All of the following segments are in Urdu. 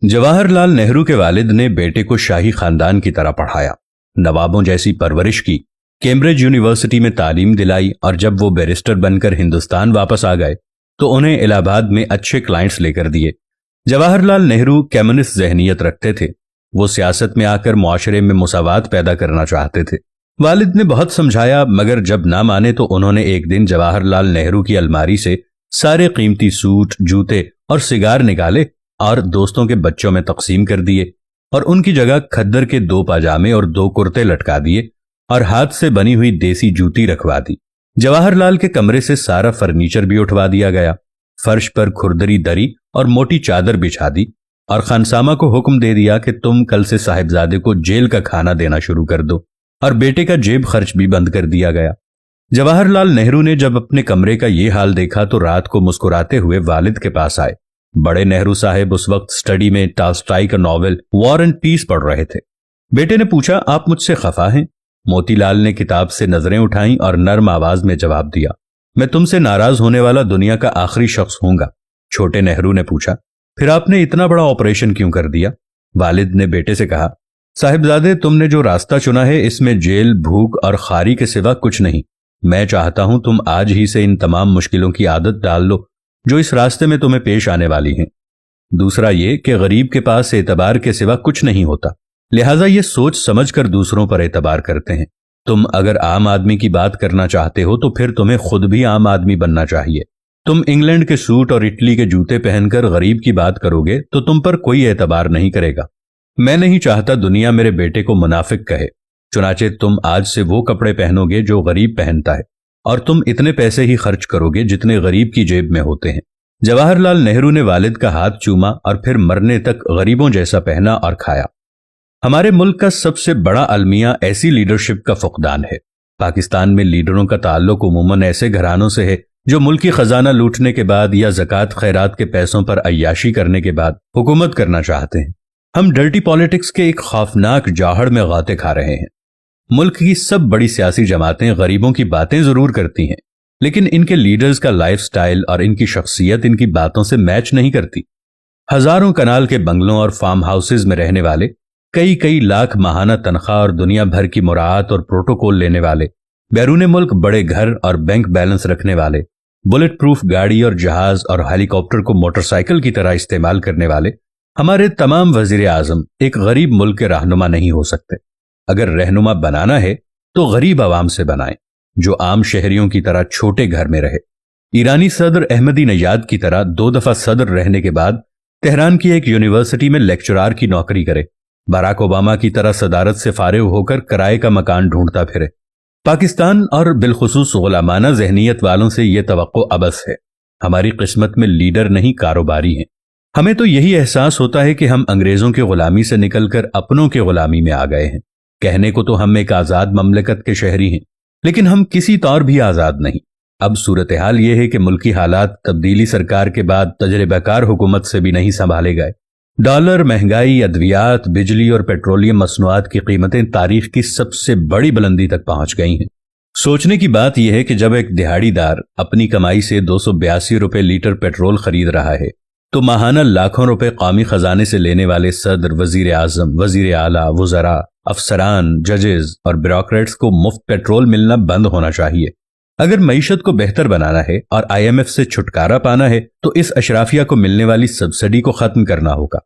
جواہر لال نہرو کے والد نے بیٹے کو شاہی خاندان کی طرح پڑھایا، نوابوں جیسی پرورش کی، کیمبرج یونیورسٹی میں تعلیم دلائی، اور جب وہ بیرسٹر بن کر ہندوستان واپس آ گئے تو انہیں الہ آباد میں اچھے کلائنٹس لے کر دیے۔ جواہر لال نہرو کمیونسٹ ذہنیت رکھتے تھے، وہ سیاست میں آ کر معاشرے میں مساوات پیدا کرنا چاہتے تھے۔ والد نے بہت سمجھایا، مگر جب نہ مانے تو انہوں نے ایک دن جواہر لال نہرو کی الماری سے سارے قیمتی سوٹ، جوتے اور سگار نکالے اور دوستوں کے بچوں میں تقسیم کر دیے، اور ان کی جگہ کھدر کے 2 پاجامے اور 2 کرتے لٹکا دیے اور ہاتھ سے بنی ہوئی دیسی جوتی رکھوا دی۔ جواہر لال کے کمرے سے سارا فرنیچر بھی اٹھوا دیا گیا، فرش پر کھردری دری اور موٹی چادر بچھا دی، اور خانسامہ کو حکم دے دیا کہ تم کل سے صاحبزادے کو جیل کا کھانا دینا شروع کر دو، اور بیٹے کا جیب خرچ بھی بند کر دیا گیا۔ جواہر لال نہرو نے جب اپنے کمرے کا یہ حال دیکھا تو رات کو مسکراتے ہوئے والد کے پاس آئے۔ بڑے نہرو صاحب اس وقت اسٹڈی میں ٹالسٹائی کا ناول وار اینڈ پیس پڑھ رہے تھے۔ بیٹے نے پوچھا، آپ مجھ سے خفا ہیں؟ موتی لال نے کتاب سے نظریں اٹھائیں اور نرم آواز میں جواب دیا، میں تم سے ناراض ہونے والا دنیا کا آخری شخص ہوں گا۔ چھوٹے نہرو نے پوچھا، پھر آپ نے اتنا بڑا آپریشن کیوں کر دیا؟ والد نے بیٹے سے کہا، صاحبزادے تم نے جو راستہ چنا ہے اس میں جیل، بھوک اور خاری کے سوا کچھ نہیں۔ میں چاہتا ہوں تم آج ہی سے ان تمام مشکلوں کی عادت ڈال لو جو اس راستے میں تمہیں پیش آنے والی ہیں۔ دوسرا یہ کہ غریب کے پاس اعتبار کے سوا کچھ نہیں ہوتا، لہٰذا یہ سوچ سمجھ کر دوسروں پر اعتبار کرتے ہیں۔ تم اگر عام آدمی کی بات کرنا چاہتے ہو تو پھر تمہیں خود بھی عام آدمی بننا چاہیے۔ تم انگلینڈ کے سوٹ اور اٹلی کے جوتے پہن کر غریب کی بات کرو گے تو تم پر کوئی اعتبار نہیں کرے گا۔ میں نہیں چاہتا دنیا میرے بیٹے کو منافق کہے، چنانچہ تم آج سے وہ کپڑے پہنو گے جو غریب پہنتا ہے، اور تم اتنے پیسے ہی خرچ کرو گے جتنے غریب کی جیب میں ہوتے ہیں۔ جواہر لال نہرو نے والد کا ہاتھ چوما اور پھر مرنے تک غریبوں جیسا پہنا اور کھایا۔ ہمارے ملک کا سب سے بڑا المیہ ایسی لیڈرشپ کا فقدان ہے۔ پاکستان میں لیڈروں کا تعلق عموماً ایسے گھرانوں سے ہے جو ملکی خزانہ لوٹنے کے بعد یا زکوٰۃ خیرات کے پیسوں پر عیاشی کرنے کے بعد حکومت کرنا چاہتے ہیں۔ ہم ڈرٹی پالیٹکس کے ایک خوفناک جاہڑ میں غاطے کھا رہے ہیں۔ ملک کی سب بڑی سیاسی جماعتیں غریبوں کی باتیں ضرور کرتی ہیں، لیکن ان کے لیڈرز کا لائف سٹائل اور ان کی شخصیت ان کی باتوں سے میچ نہیں کرتی۔ ہزاروں کنال کے بنگلوں اور فارم ہاؤسز میں رہنے والے، کئی لاکھ ماہانہ تنخواہ اور دنیا بھر کی مراعات اور پروٹوکول لینے والے، بیرون ملک بڑے گھر اور بینک بیلنس رکھنے والے، بلٹ پروف گاڑی اور جہاز اور ہیلی کاپٹر کو موٹر سائیکل کی طرح استعمال کرنے والے ہمارے تمام وزیر اعظم ایک غریب ملک کے رہنما نہیں ہو سکتے۔ اگر رہنما بنانا ہے تو غریب عوام سے بنائیں جو عام شہریوں کی طرح چھوٹے گھر میں رہے۔ ایرانی صدر احمدی نژاد کی طرح 2 دفعہ صدر رہنے کے بعد تہران کی ایک یونیورسٹی میں لیکچرار کی نوکری کرے۔ باراک اوباما کی طرح صدارت سے فارغ ہو کر کرائے کا مکان ڈھونڈتا پھرے۔ پاکستان اور بالخصوص غلامانہ ذہنیت والوں سے یہ توقع عبث ہے۔ ہماری قسمت میں لیڈر نہیں کاروباری ہیں۔ ہمیں تو یہی احساس ہوتا ہے کہ ہم انگریزوں کی غلامی سے نکل کر اپنوں کی غلامی میں آ گئے ہیں۔ کہنے کو تو ہم ایک آزاد مملکت کے شہری ہیں، لیکن ہم کسی طور بھی آزاد نہیں۔ اب صورتحال یہ ہے کہ ملکی حالات تبدیلی سرکار کے بعد تجربہ کار حکومت سے بھی نہیں سنبھالے گئے۔ ڈالر، مہنگائی، ادویات، بجلی اور پیٹرولیم مصنوعات کی قیمتیں تاریخ کی سب سے بڑی بلندی تک پہنچ گئی ہیں۔ سوچنے کی بات یہ ہے کہ جب ایک دہاڑی دار اپنی کمائی سے 282 روپے لیٹر پیٹرول خرید رہا ہے تو ماہانہ لاکھوں روپے قومی خزانے سے لینے والے صدر، وزیر اعظم، وزیر اعلیٰ، وزراء، افسران، ججز اور بیوروکریٹس کو مفت پیٹرول ملنا بند ہونا چاہیے۔ اگر معیشت کو بہتر بنانا ہے اور IMF سے چھٹکارا پانا ہے تو اس اشرافیہ کو ملنے والی سبسڈی کو ختم کرنا ہوگا۔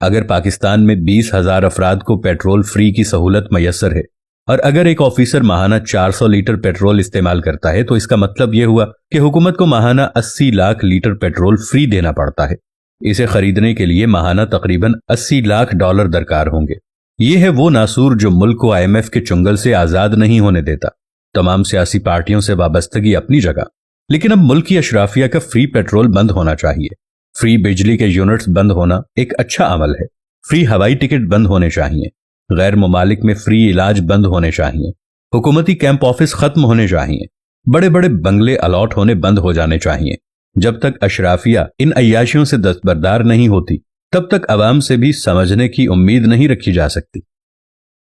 اگر پاکستان میں 20,000 افراد کو پیٹرول فری کی سہولت میسر ہے اور اگر ایک آفیسر ماہانہ 400 لیٹر پیٹرول استعمال کرتا ہے تو اس کا مطلب یہ ہوا کہ حکومت کو ماہانہ 80 لاکھ لیٹر پیٹرول فری دینا پڑتا ہے۔ اسے خریدنے کے لیے ماہانہ تقریباً $80 لاکھ درکار ہوں گے۔ یہ ہے وہ ناسور جو ملک کو IMF کے چنگل سے آزاد نہیں ہونے دیتا۔ تمام سیاسی پارٹیوں سے وابستگی اپنی جگہ، لیکن اب ملکی اشرافیہ کا فری پیٹرول بند ہونا چاہیے۔ فری بجلی کے یونٹس بند ہونا ایک اچھا عمل ہے۔ فری ہوائی ٹکٹ بند ہونے چاہیے۔ غیر ممالک میں فری علاج بند ہونے چاہیے۔ حکومتی کیمپ آفس ختم ہونے چاہیے۔ بڑے بڑے بنگلے الاٹ ہونے بند ہو جانے چاہیے۔ جب تک اشرافیہ ان عیاشیوں سے دستبردار نہیں ہوتی تب تک عوام سے بھی سمجھنے کی امید نہیں رکھی جا سکتی۔